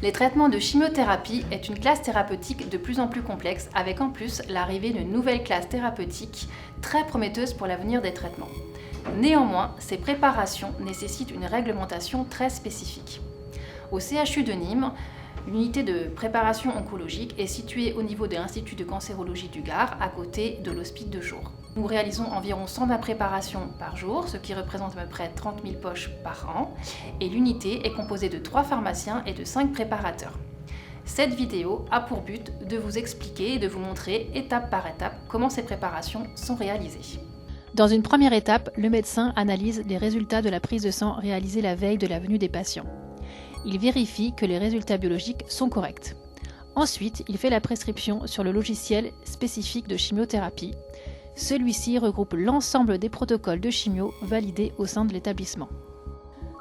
Les traitements de chimiothérapie est une classe thérapeutique de plus en plus complexe, avec en plus l'arrivée d'une nouvelle classe thérapeutique très prometteuse pour l'avenir des traitements. Néanmoins, ces préparations nécessitent une réglementation très spécifique. Au CHU de Nîmes, l'unité de préparation oncologique est située au niveau de l'Institut de cancérologie du Gard, à côté de l'hospice de jour. Nous réalisons environ 120 préparations par jour, ce qui représente à peu près 30 000 poches par an, et l'unité est composée de 3 pharmaciens et de 5 préparateurs. Cette vidéo a pour but de vous expliquer et de vous montrer étape par étape comment ces préparations sont réalisées. Dans une première étape, le médecin analyse les résultats de la prise de sang réalisée la veille de la venue des patients. Il vérifie que les résultats biologiques sont corrects. Ensuite, il fait la prescription sur le logiciel spécifique de chimiothérapie. Celui-ci regroupe l'ensemble des protocoles de chimio validés au sein de l'établissement.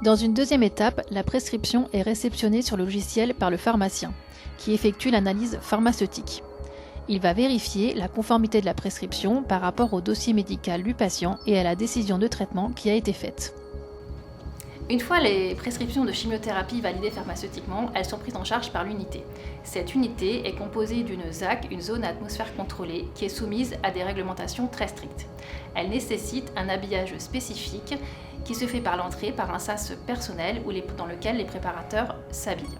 Dans une deuxième étape, la prescription est réceptionnée sur le logiciel par le pharmacien, qui effectue l'analyse pharmaceutique. Il va vérifier la conformité de la prescription par rapport au dossier médical du patient et à la décision de traitement qui a été faite. Une fois les prescriptions de chimiothérapie validées pharmaceutiquement, elles sont prises en charge par l'unité. Cette unité est composée d'une ZAC, une zone à atmosphère contrôlée, qui est soumise à des réglementations très strictes. Elle nécessite un habillage spécifique qui se fait par l'entrée par un sas personnel dans lequel les préparateurs s'habillent.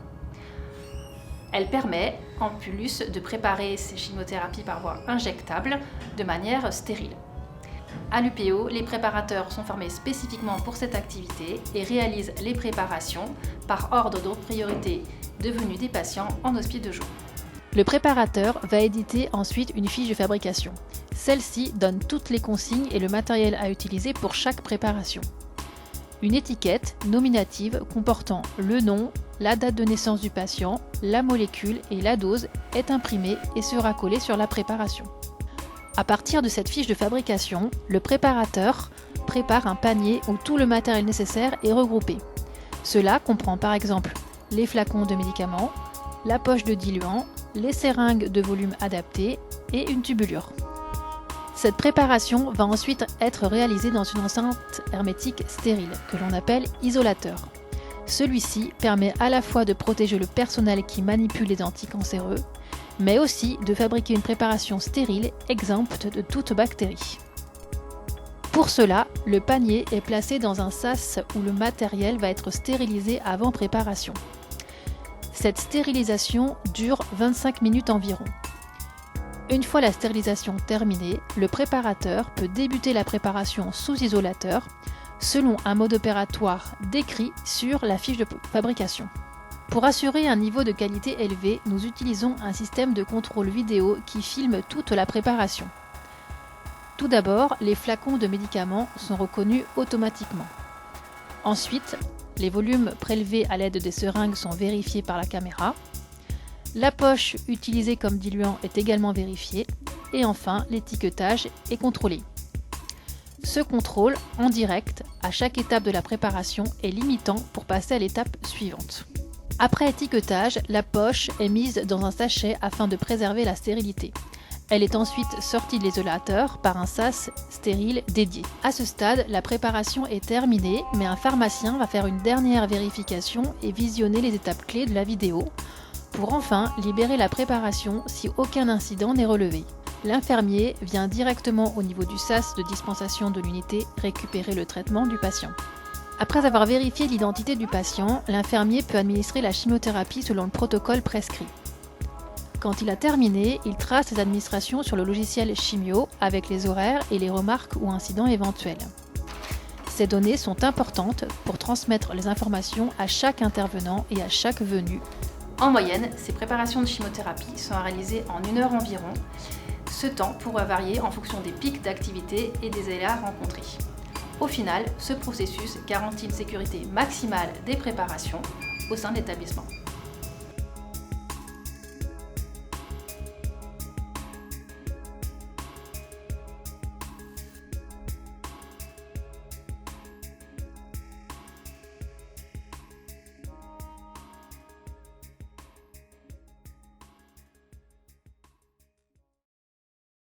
Elle permet, en plus, de préparer ces chimiothérapies par voie injectable de manière stérile. À l'UPO, les préparateurs sont formés spécifiquement pour cette activité et réalisent les préparations par ordre de priorité de venue des patients en hospice de jour. Le préparateur va éditer ensuite une fiche de fabrication. Celle-ci donne toutes les consignes et le matériel à utiliser pour chaque préparation. Une étiquette nominative comportant le nom, la date de naissance du patient, la molécule et la dose est imprimée et sera collée sur la préparation. À partir de cette fiche de fabrication, le préparateur prépare un panier où tout le matériel nécessaire est regroupé. Cela comprend par exemple les flacons de médicaments, la poche de diluant, les seringues de volume adapté et une tubulure. Cette préparation va ensuite être réalisée dans une enceinte hermétique stérile, que l'on appelle isolateur. Celui-ci permet à la fois de protéger le personnel qui manipule les anticancéreux, mais aussi de fabriquer une préparation stérile exempte de toute bactérie. Pour cela, le panier est placé dans un sas où le matériel va être stérilisé avant préparation. Cette stérilisation dure 25 minutes environ. Une fois la stérilisation terminée, le préparateur peut débuter la préparation sous isolateur selon un mode opératoire décrit sur la fiche de fabrication. Pour assurer un niveau de qualité élevé, nous utilisons un système de contrôle vidéo qui filme toute la préparation. Tout d'abord, les flacons de médicaments sont reconnus automatiquement. Ensuite, les volumes prélevés à l'aide des seringues sont vérifiés par la caméra. La poche utilisée comme diluant est également vérifiée. Et enfin, l'étiquetage est contrôlé. Ce contrôle, en direct, à chaque étape de la préparation, est limitant pour passer à l'étape suivante. Après étiquetage, la poche est mise dans un sachet afin de préserver la stérilité. Elle est ensuite sortie de l'isolateur par un sas stérile dédié. À ce stade, la préparation est terminée, mais un pharmacien va faire une dernière vérification et visionner les étapes clés de la vidéo pour enfin libérer la préparation si aucun incident n'est relevé. L'infirmier vient directement au niveau du sas de dispensation de l'unité récupérer le traitement du patient. Après avoir vérifié l'identité du patient, l'infirmier peut administrer la chimiothérapie selon le protocole prescrit. Quand il a terminé, il trace ses administrations sur le logiciel Chimio avec les horaires et les remarques ou incidents éventuels. Ces données sont importantes pour transmettre les informations à chaque intervenant et à chaque venu. En moyenne, ces préparations de chimiothérapie sont réalisées en 1 heure environ. Ce temps pourra varier en fonction des pics d'activité et des aléas rencontrés. Au final, ce processus garantit une sécurité maximale des préparations au sein de l'établissement.